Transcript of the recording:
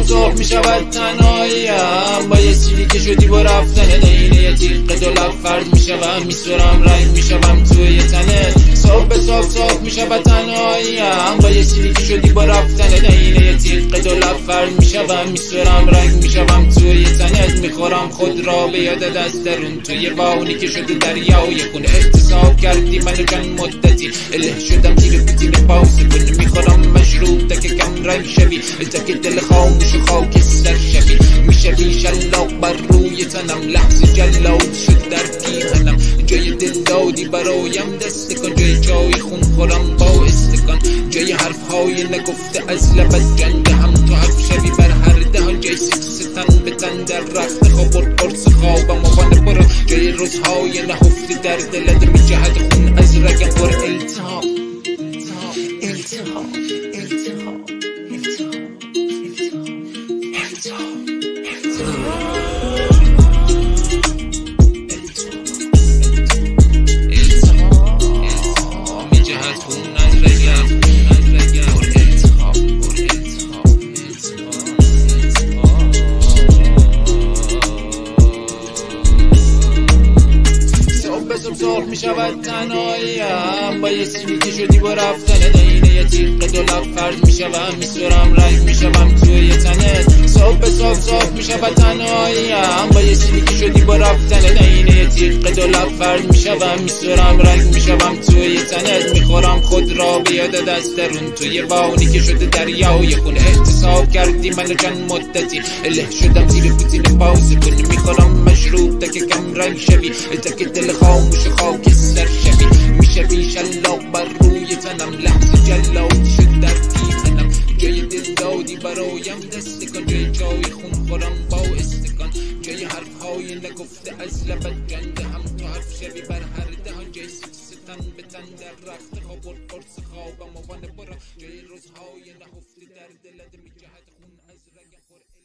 صبح می شود تنهاییم با یه سیلی که شدی با رفتن دینه یه تیغ دو لب فرد می شوم می سرم رنگ می شوم توی تنه صبح می شود تنهاییم با یه سیلی که شدی با رفتن دینه یه تیغ دو لب فرد می شوم می سرم رنگ می شوم توی تنت می خورم خود را به یاد دست درون توی وانی که شده دریای خون احتساب کردی منو چند مدتی اله شدم تیر پوتین پاوز کن می خورم مشروب تا که کم رنگ شوی تا که دل خاموش خاکستر شوی میشوی شلاق بر روی تنم لحظه جلاد شد در پیرهنم جای دل دادی برایم دست کن جای خون خورم با استکان جای حرف های نگفته از لبت جنده هم تو حرف شوی بر هر دهان جای ستن به تن در رخت خواب قرص خوابم و بانه برو جای روزهای نهفته در دلت می جهد خون از رگم پر التهاب صبح می شود تنهاییم با یه سیلی که شدی با رفتن دینه یه تیغ دو لب فرد می شوم می سرم رنگ می شوم توی تنت صبح می شود تنهاییم با یه سیلی که شدی با رفتن دینه یه تیغ دو لب فرد می شوم می سرم رنگ می شوم توی تنت می خورم خود را به یاد دست درون توی وانی که شده دریای خون احتساب کردی منو چند مدتی اله شدم تیر پوتین پاوز کن می خورم مشروب تا که کم رنگ شوی تا که دل خاموش خاکستر شوی میشوی شلاق بر روی تنم لحظه جلاد شد در پیرهنم جای دل دادی برایم دست کن جای خون خورم با استکان جای حرف های نگفته از لبت جنده هم تو حرف شوی بر هر دهان جای ستن به تن در رخت خواب قرص خوابم و بانه برو جای روزهای نهفته در دلت می جهد خون از رگم پر